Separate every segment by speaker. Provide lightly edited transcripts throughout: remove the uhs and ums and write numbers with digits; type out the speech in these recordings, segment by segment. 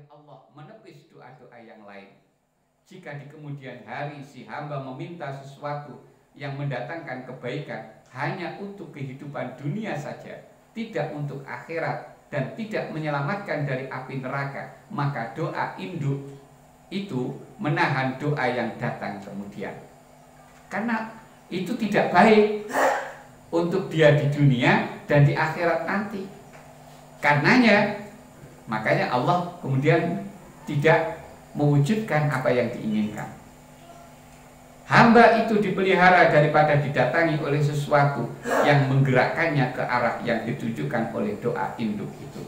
Speaker 1: Allah menepis doa-doa yang lain. Jika di kemudian hari si hamba meminta sesuatu yang mendatangkan kebaikan hanya untuk kehidupan dunia saja, tidak untuk akhirat dan tidak menyelamatkan dari api neraka, maka doa induk itu menahan doa yang datang kemudian. Karena itu tidak baik untuk dia di dunia dan di akhirat nanti. Karenanya, makanya Allah kemudian tidak mewujudkan apa yang diinginkan. Hamba itu dipelihara daripada didatangi oleh sesuatu yang menggerakkannya ke arah yang ditujukan oleh doa induk itu.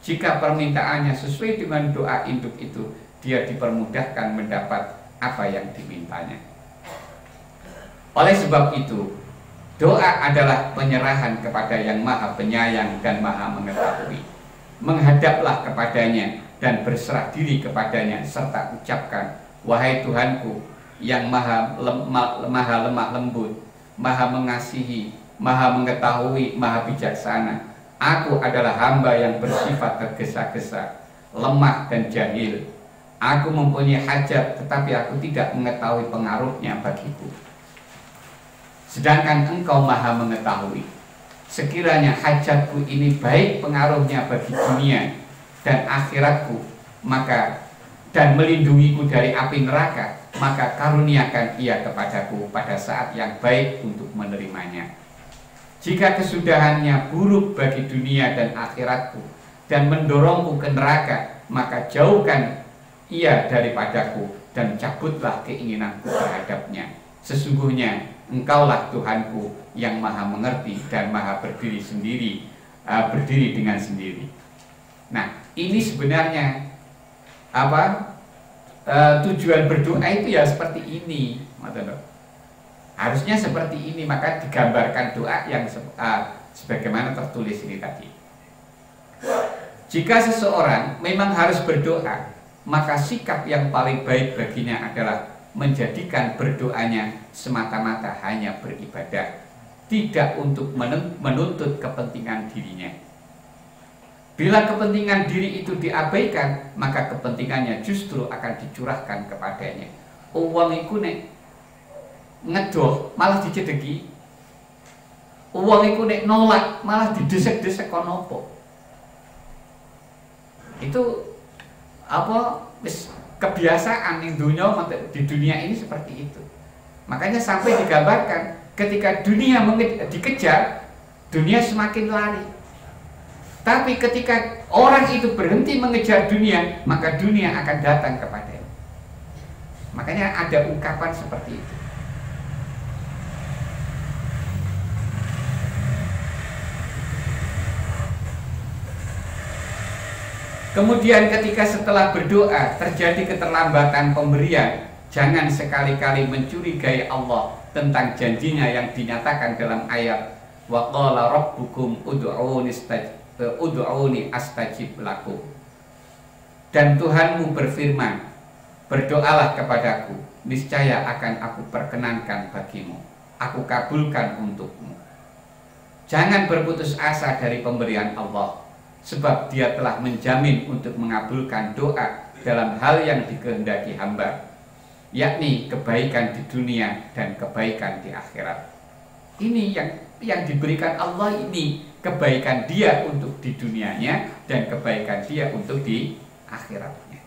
Speaker 1: Jika permintaannya sesuai dengan doa induk itu, dia dipermudahkan mendapat apa yang dimintanya. Oleh sebab itu, doa adalah penyerahan kepada yang maha penyayang dan maha mengetahui. Menghadaplah kepadanya dan berserah diri kepadanya serta ucapkan, wahai Tuhanku yang maha lemah lembut, maha mengasihi, maha mengetahui, maha bijaksana. Aku adalah hamba yang bersifat tergesa-gesa, lemah dan jahil. Aku mempunyai hajat tetapi aku tidak mengetahui pengaruhnya bagiku. Sedangkan Engkau maha mengetahui. Sekiranya hajatku ini baik pengaruhnya bagi dunia dan akhiratku, maka dan melindungiku dari api neraka, maka karuniakan ia kepadaku pada saat yang baik untuk menerimanya. Jika kesudahannya buruk bagi dunia dan akhiratku dan mendorongku ke neraka, maka jauhkan ia daripadaku dan cabutlah keinginanku terhadapnya. Sesungguhnya Engkaulah Tuhanku yang maha mengerti dan maha berdiri dengan sendiri. Nah, ini sebenarnya tujuan berdoa itu ya seperti ini, harusnya seperti ini. Maka digambarkan doa yang sebagaimana tertulis ini tadi. Jika seseorang memang harus berdoa, maka sikap yang paling baik baginya adalah menjadikan berdoanya semata-mata hanya beribadah, tidak untuk menuntut kepentingan dirinya. Bila kepentingan diri itu diabaikan, maka kepentingannya justru akan dicurahkan kepadanya. Uang iku nek ngedoh malah dicedeki, uang iku nek nolak malah didesek-desek kono apa. Itu kebiasaan di dunia ini seperti itu. Makanya sampai digambarkan ketika dunia dikejar, dunia semakin lari. Tapi ketika orang itu berhenti mengejar dunia, maka dunia akan datang kepadanya. Makanya ada ungkapan seperti itu. Kemudian ketika setelah berdoa terjadi keterlambatan pemberian, jangan sekali-kali mencurigai Allah tentang janjinya yang dinyatakan dalam ayat wa qala rabbukum ud'uni astajib lakum. Dan Tuhanmu berfirman, berdoalah kepadaku, niscaya akan aku perkenankan bagimu, aku kabulkan untukmu. Jangan berputus asa dari pemberian Allah, sebab Dia telah menjamin untuk mengabulkan doa dalam hal yang dikehendaki hamba, yakni kebaikan di dunia dan kebaikan di akhirat. Ini yang diberikan Allah, ini kebaikan Dia untuk di dunianya dan kebaikan Dia untuk di akhiratnya.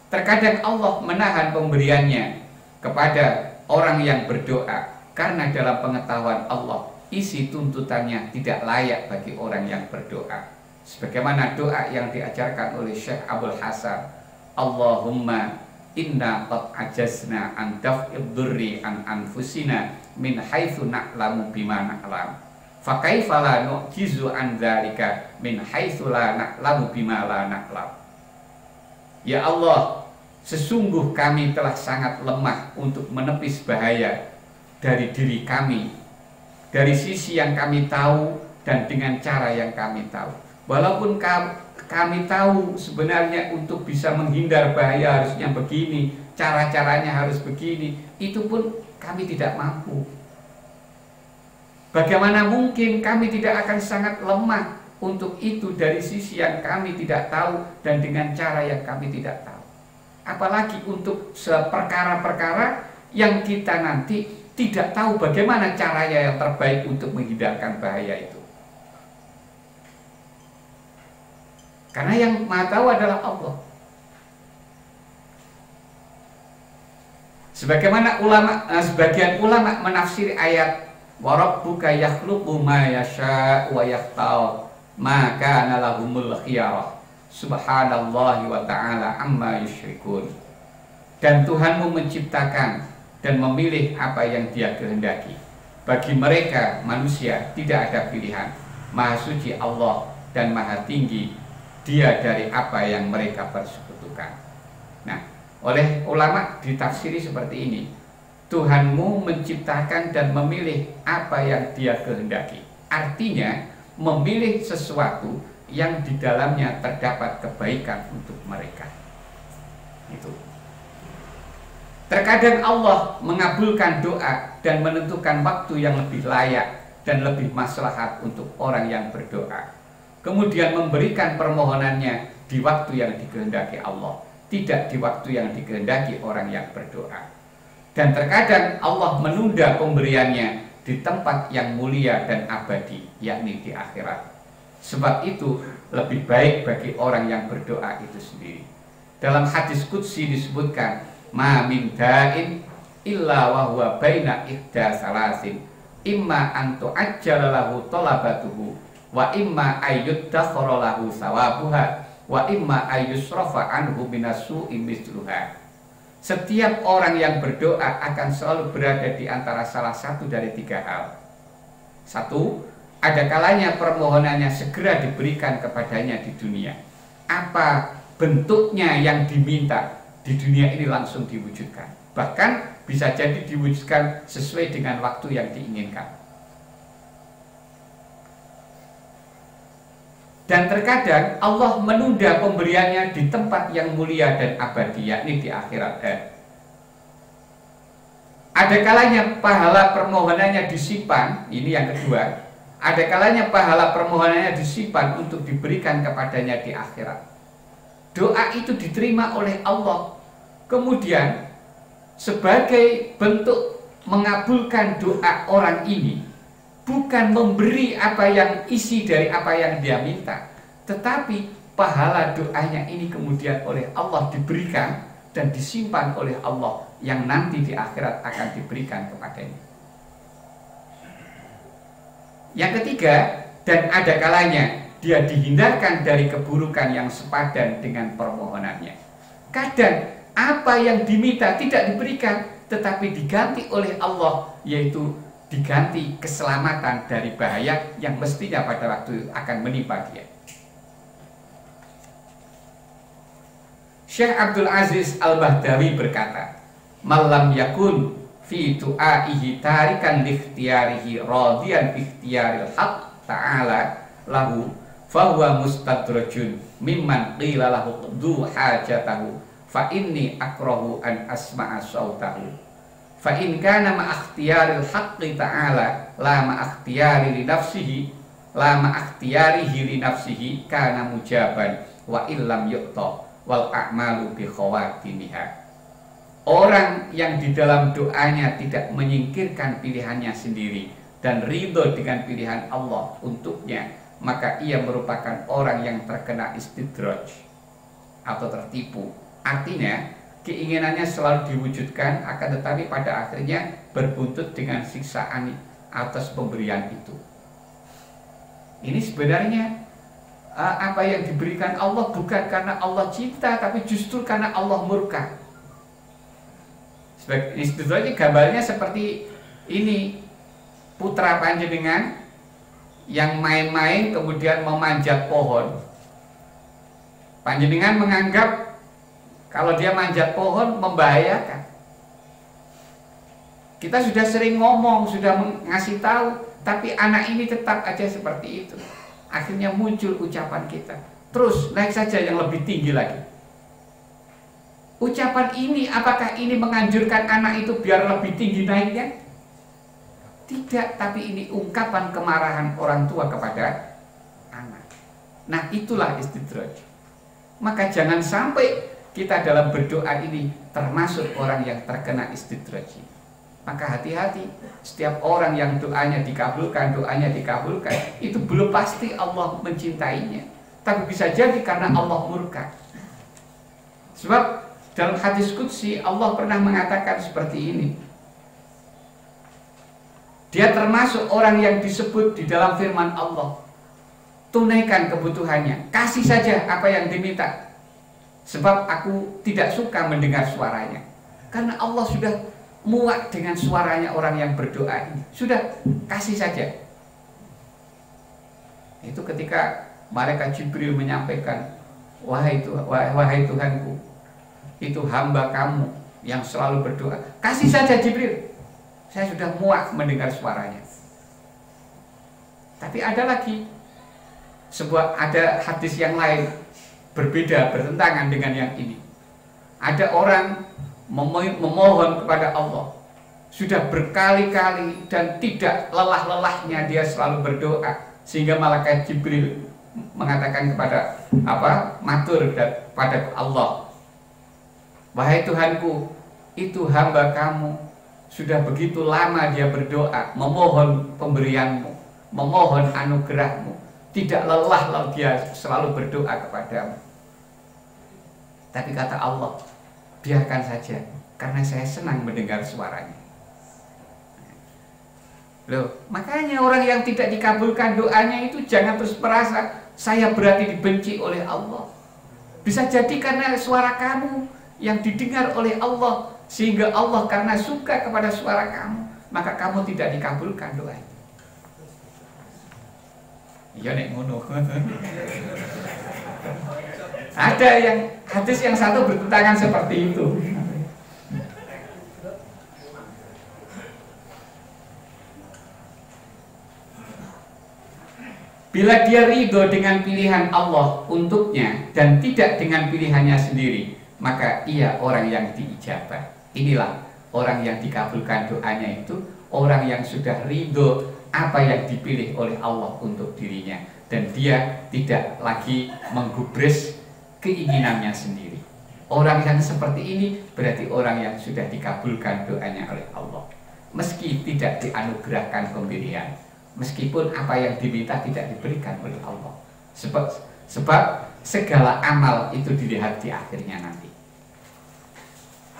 Speaker 1: Terkadang Allah menahan pemberiannya kepada orang yang berdoa karena dalam pengetahuan Allah isi tuntutannya tidak layak bagi orang yang berdoa. Sebagaimana doa yang diajarkan oleh Syekh Abdul Hasan, Allahumma inna qad ajazna an daf'id durri an anfusina min haitsu na'lamu bima na'lam, fa kaifa la nu'jizu an dzalika min haitsu la na'lamu bima la na'lam. Ya Allah, sesungguh kami telah sangat lemah untuk menepis bahaya dari diri kami, dari sisi yang kami tahu dan dengan cara yang kami tahu. Walaupun kami tahu sebenarnya untuk bisa menghindar bahaya harusnya begini, cara-caranya harus begini, itu pun kami tidak mampu. Bagaimana mungkin kami tidak akan sangat lemah untuk itu dari sisi yang kami tidak tahu dan dengan cara yang kami tidak tahu. Apalagi untuk perkara-perkara yang kita nanti tidak tahu bagaimana caranya yang terbaik untuk menghindarkan bahaya itu. Karena yang Maha tahu adalah Allah. Sebagaimana sebagian ulama menafsiri ayat wa rabbuka yakhluqu ma yasha wa yakhtar ma kana lahumul khiyarah subhanallahi wa ta'ala amma yusyrikun. Dan Tuhanmu menciptakan dan memilih apa yang Dia kehendaki. Bagi mereka manusia tidak ada pilihan. Maha suci Allah dan maha tinggi Dia dari apa yang mereka persekutukan. Nah, oleh ulama ditafsiri seperti ini. Tuhanmu menciptakan dan memilih apa yang Dia kehendaki. Artinya memilih sesuatu yang di dalamnya terdapat kebaikan untuk mereka. Itu. Terkadang Allah mengabulkan doa dan menentukan waktu yang lebih layak dan lebih maslahat untuk orang yang berdoa. Kemudian memberikan permohonannya di waktu yang dikehendaki Allah, tidak di waktu yang dikehendaki orang yang berdoa. Dan terkadang Allah menunda pemberiannya di tempat yang mulia dan abadi, yakni di akhirat. Sebab itu lebih baik bagi orang yang berdoa itu sendiri. Dalam hadis qudsi disebutkan, ma min da'in illa wa huwa baina ihda salasin, imma an tu'ajjala lahu talabatuhu wa imma ayyuddakhara lahu sawabuha wa imma ayyusrafa anhu minasu'i misluha. Setiap orang yang berdoa akan selalu berada di antara salah satu dari tiga hal. Satu, ada kalanya permohonannya segera diberikan kepadanya di dunia. Apa bentuknya yang diminta di dunia ini langsung diwujudkan. Bahkan bisa jadi diwujudkan sesuai dengan waktu yang diinginkan. Dan terkadang Allah menunda pemberiannya di tempat yang mulia dan abadi, yakni di akhirat. Ada kalanya pahala permohonannya disimpan, ini yang kedua. Ada kalanya pahala permohonannya disimpan untuk diberikan kepadanya di akhirat. Doa itu diterima oleh Allah. Kemudian sebagai bentuk mengabulkan doa orang ini, bukan memberi apa yang isi dari apa yang dia minta, tetapi pahala doanya ini kemudian oleh Allah diberikan dan disimpan oleh Allah yang nanti di akhirat akan diberikan kepadanya. Yang ketiga, dan ada kalanya dia dihindarkan dari keburukan yang sepadan dengan permohonannya. Kadang apa yang diminta tidak diberikan, tetapi diganti oleh Allah, yaitu diganti keselamatan dari bahaya yang mestinya pada waktu akan menimpa dia. Syekh Abdul Aziz Al-Bahdawi berkata, "Malam yakun fi du'aihi tarikan likhtiyarihi radiyan ikhtiyaril haq ta'ala lahu fahuwa mustadrajun mimman qila lahu qdu hajatahu fa inni akrahu an asma'a sautahu." Fa in kana ma ikhtiyaril haqqi ta'ala la ma ikhtiyari li nafsihi la ma ikhtiyarihi li nafsihi kana mujaban wa illam yu'ta wal a'malu bi khawatimiha. Orang yang di dalam doanya tidak menyingkirkan pilihannya sendiri dan ridho dengan pilihan Allah untuknya, maka ia merupakan orang yang terkena istidraj atau tertipu. Artinya keinginannya selalu diwujudkan, akan tetapi pada akhirnya berbuntut dengan siksaan atas pemberian itu. Ini sebenarnya apa yang diberikan Allah bukan karena Allah cinta, tapi justru karena Allah murka. Sebetulnya gambarnya seperti ini, putra panjenengan yang main-main kemudian memanjat pohon. Panjenengan menganggap kalau dia manjat pohon membahayakan. Kita sudah sering ngomong, sudah ngasih tahu, tapi anak ini tetap aja seperti itu. Akhirnya muncul ucapan kita, terus naik saja yang lebih tinggi lagi. Ucapan ini, apakah ini menganjurkan anak itu biar lebih tinggi naiknya? Tidak, tapi ini ungkapan kemarahan orang tua kepada anak. Nah, itulah istidraj. Maka jangan sampai kita dalam berdoa ini termasuk orang yang terkena istidraj. Maka hati-hati, setiap orang yang doanya dikabulkan, itu belum pasti Allah mencintainya. Tapi bisa jadi karena Allah murka. Sebab dalam hadis qudsi Allah pernah mengatakan seperti ini. Dia termasuk orang yang disebut di dalam firman Allah, tunaikan kebutuhannya, kasih saja apa yang diminta, sebab aku tidak suka mendengar suaranya. Karena Allah sudah muak dengan suaranya orang yang berdoa ini. Sudah, kasih saja. Itu ketika malaikat Jibril menyampaikan, wahai Tuhanku, itu hamba kamu yang selalu berdoa. Kasih saja Jibril, saya sudah muak mendengar suaranya. Tapi ada lagi ada hadis yang lain berbeda, bertentangan dengan yang ini. Ada orang memohon kepada Allah sudah berkali-kali dan tidak lelah-lelahnya dia selalu berdoa, sehingga malaikat Jibril mengatakan kepada matur pada Allah, wahai Tuhanku, itu hamba kamu sudah begitu lama dia berdoa, memohon pemberianmu, memohon anugerahmu, tidak lelah dia selalu berdoa kepadamu. Tapi kata Allah, biarkan saja, karena saya senang mendengar suaranya. Loh, makanya orang yang tidak dikabulkan doanya itu jangan terus merasa saya berarti dibenci oleh Allah. Bisa jadi karena suara kamu yang didengar oleh Allah, sehingga Allah karena suka kepada suara kamu, maka kamu tidak dikabulkan doanya. Iya nek ngono. Ada yang hadis yang satu bertentangan seperti itu. Bila dia ridho dengan pilihan Allah untuknya dan tidak dengan pilihannya sendiri, maka ia orang yang diijabah. Inilah orang yang dikabulkan doanya, itu orang yang sudah ridho apa yang dipilih oleh Allah untuk dirinya, dan dia tidak lagi menggubris keinginannya sendiri. Orang yang seperti ini berarti orang yang sudah dikabulkan doanya oleh Allah, meski tidak dianugerahkan pemberian, meskipun apa yang diminta tidak diberikan oleh Allah. Sebab segala amal itu dilihat di akhirnya nanti.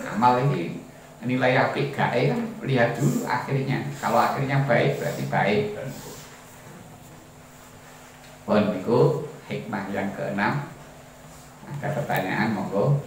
Speaker 1: Amal ini nilai apik gae kan, lihat dulu akhirnya. Kalau akhirnya baik berarti baik. Pun itu hikmah yang keenam. Ada pertanyaan, monggo.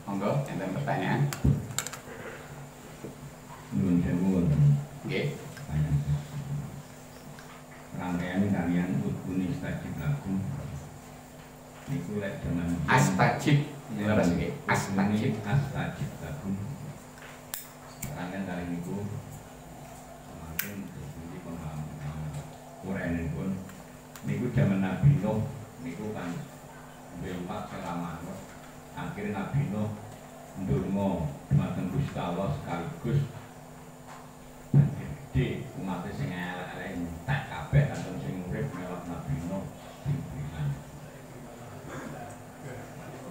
Speaker 1: Monggo, ada pertanyaan?
Speaker 2: Nuwun sewu.
Speaker 1: Nggih.
Speaker 2: Rangkaian kalian udhuni stajib lakum. Niku lek jaman
Speaker 1: Astajib, leres nggih. Astajib
Speaker 2: lakum. Rangkaian kali niku semakin terjadi pemahaman Quranipun. Niku jaman Nabi Nuh niku kan umat selama akhirnya Nabi Nuh ndonga dumateng Gusti Allah sekaligus gede umat sing elek-elek entek kabeh kanthi sing urip melok Nabi Nuh sing beriman.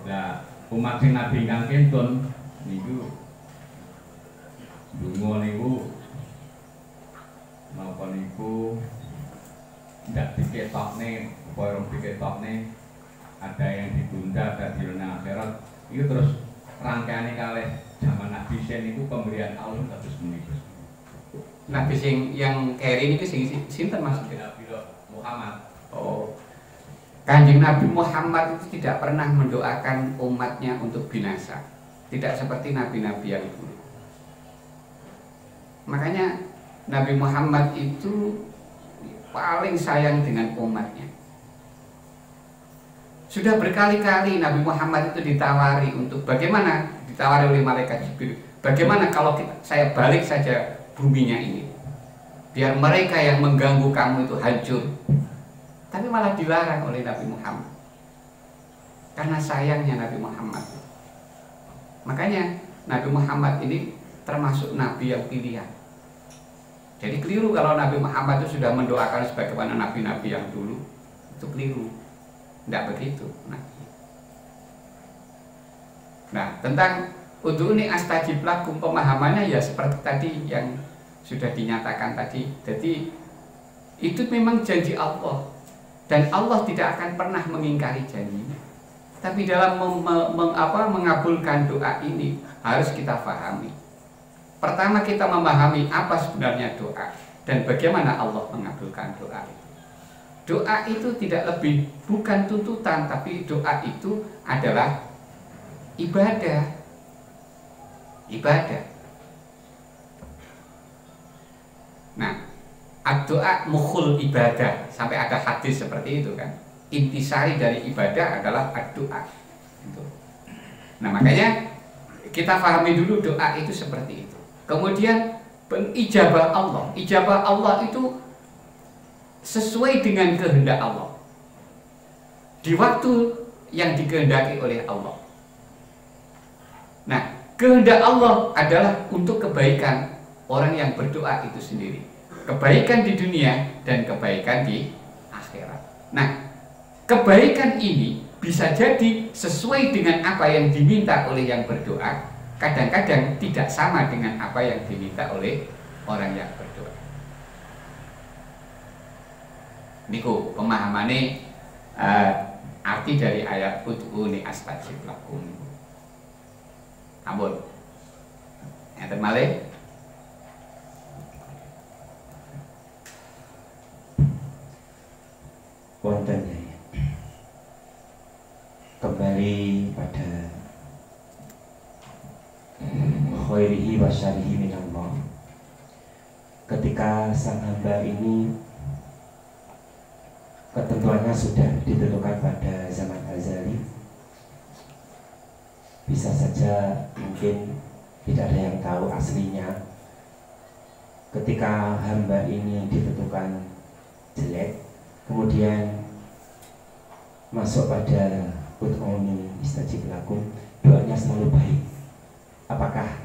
Speaker 2: Lah umat sing Nabi kang kentun niku ndonga niku napa niku ndak diketokne apa ora diketokne, ada yang ditunda, ada di akhirat. Itu terus rangkaiane kalih zaman Nabi Sen itu pemberian Allah terus menerus.
Speaker 1: Nabi sing yang keri ini sing sinten maksudnya?
Speaker 2: Nabi Muhammad.
Speaker 1: Oh, Kanjeng Nabi Muhammad itu tidak pernah mendoakan umatnya untuk binasa, tidak seperti nabi-nabi yang dulu. Makanya Nabi Muhammad itu paling sayang dengan umatnya. Sudah berkali-kali Nabi Muhammad itu ditawari untuk bagaimana, ditawari oleh malaikat Jibril, bagaimana kalau saya balik saja buminya ini, biar mereka yang mengganggu kamu itu hancur, tapi malah dilarang oleh Nabi Muhammad karena sayangnya Nabi Muhammad. Makanya Nabi Muhammad ini termasuk Nabi yang pilihan. Jadi keliru kalau Nabi Muhammad itu sudah mendoakan sebagaimana Nabi-Nabi yang dulu. Itu keliru. Tidak begitu. Nah, tentang ud'uni astajib lakum, pemahamannya ya seperti tadi yang sudah dinyatakan tadi. Jadi itu memang janji Allah, dan Allah tidak akan pernah mengingkari janjinya. Tapi dalam mengabulkan doa ini harus kita pahami. Pertama, kita memahami apa sebenarnya doa dan bagaimana Allah mengabulkan doa itu. Doa itu tidak lebih, bukan tuntutan, tapi doa itu adalah ibadah. Ibadah. Nah, doa mukhul ibadah, sampai ada hadis seperti itu kan. Intisari dari ibadah adalah doa. Nah, makanya kita pahami dulu doa itu seperti itu. Kemudian ijabah Allah. Ijabah Allah itu sesuai dengan kehendak Allah, di waktu yang dikehendaki oleh Allah. Nah, kehendak Allah adalah untuk kebaikan orang yang berdoa itu sendiri, kebaikan di dunia dan kebaikan di akhirat. Nah, kebaikan ini bisa jadi sesuai dengan apa yang diminta oleh yang berdoa, kadang-kadang tidak sama dengan apa yang diminta oleh orang yang berdoa. Niku pemahamannya arti dari ayat ud'uni astajib lakum. Ampun. Enten malih.
Speaker 3: Wonten kembali pada khairihi wa syarihi minallah. Ketika sang hamba ini ketentuannya sudah ditentukan pada zaman azali, bisa saja mungkin tidak ada yang tahu aslinya. Ketika hamba ini ditentukan jelek, kemudian masuk pada ud'uni astajib lakum, doanya selalu baik. Apakah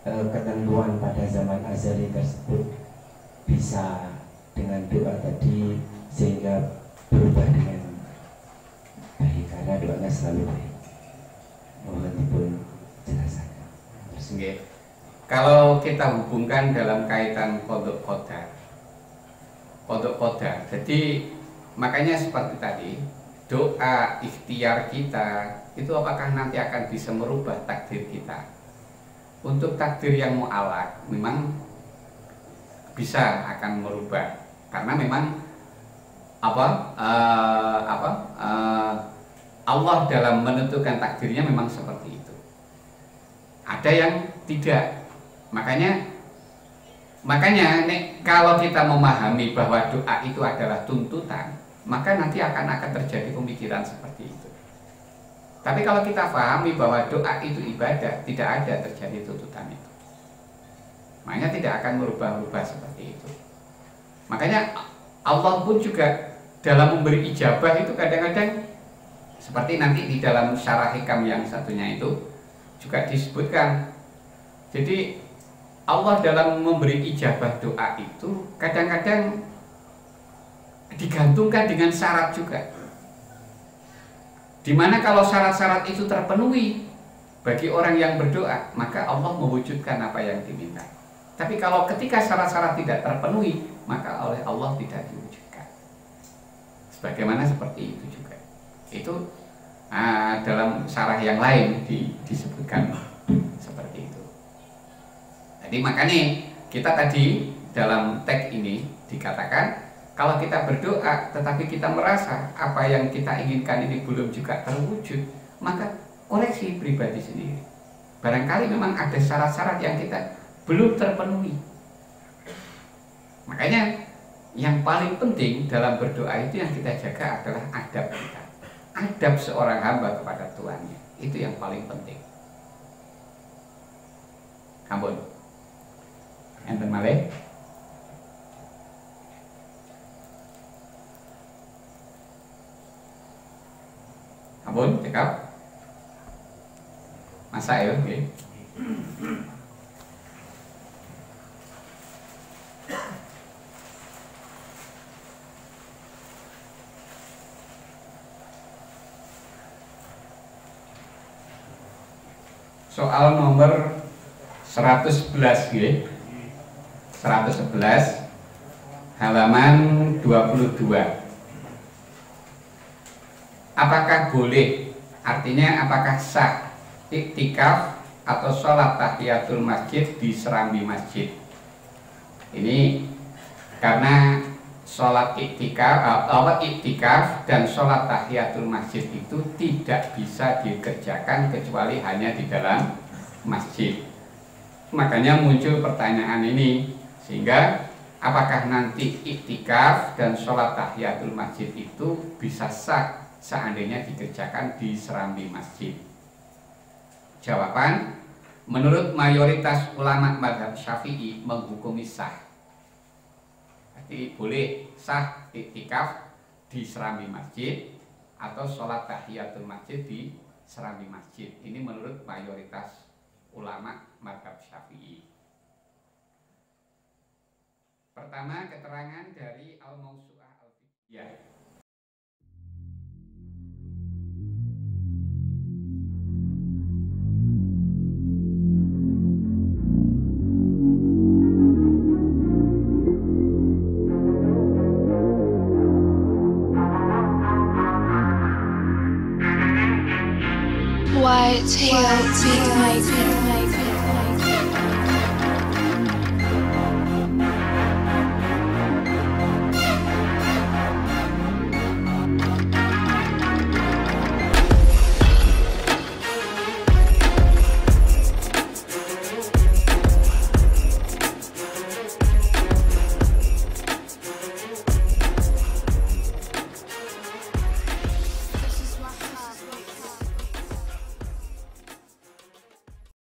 Speaker 3: ketentuan pada zaman azali tersebut bisa dengan doa tadi sehingga berubah dengan baik karena doanya selalu baik? Mohon dipun jelaskan.
Speaker 1: Kalau kita hubungkan dalam kaitan qadha qadar, jadi makanya seperti tadi, doa ikhtiar kita itu apakah nanti akan bisa merubah takdir kita. Untuk takdir yang mu'alaq memang bisa akan merubah, karena memang Allah dalam menentukan takdirnya memang seperti itu. Ada yang tidak. Makanya kalau kita memahami bahwa doa itu adalah tuntutan, maka nanti akan terjadi pemikiran seperti itu. Tapi kalau kita pahami bahwa doa itu ibadah, tidak ada terjadi tuntutan itu. Makanya tidak akan merubah-ubah seperti itu. Makanya Allah pun juga dalam memberi ijabah itu kadang-kadang seperti nanti di dalam syarah hikam yang satunya itu juga disebutkan. Jadi Allah dalam memberi ijabah doa itu kadang-kadang digantungkan dengan syarat juga. Dimana kalau syarat-syarat itu terpenuhi bagi orang yang berdoa, maka Allah mewujudkan apa yang diminta. Tapi kalau ketika syarat-syarat tidak terpenuhi, maka oleh Allah tidak diwujudkan. Sebagaimana seperti itu juga. Itu dalam syarah yang lain disebutkan seperti itu. Jadi makanya kita tadi dalam teks ini dikatakan, kalau kita berdoa tetapi kita merasa apa yang kita inginkan ini belum juga terwujud, maka koreksi pribadi sendiri. Barangkali memang ada syarat-syarat yang kita belum terpenuhi. Makanya yang paling penting dalam berdoa itu yang kita jaga adalah adab kita. Adab seorang hamba kepada Tuhannya. Itu yang paling penting. Ampun. Enten malih. Ampun, cekap. Masak ya, oke. Soal nomor 111 ya. 111 halaman 22. Apakah boleh, artinya apakah sah iktikaf atau sholat tahiyatul masjid di serambi masjid? Ini karena sholat iktikaf dan sholat tahiyatul masjid itu tidak bisa dikerjakan kecuali hanya di dalam masjid. Makanya muncul pertanyaan ini, sehingga apakah nanti iktikaf dan sholat tahiyatul masjid itu bisa sah seandainya dikerjakan di serambi masjid? Jawaban, menurut mayoritas ulama mazhab Syafi'i menghukumi sah. Jadi boleh sah iktikaf di serambi masjid atau sholat tahiyatul masjid di serambi masjid. Ini menurut mayoritas ulama mazhab Syafi'i. Pertama, keterangan dari Al-Mawsu'ah Al-Fiqhiyah.
Speaker 4: White Hill Midnight.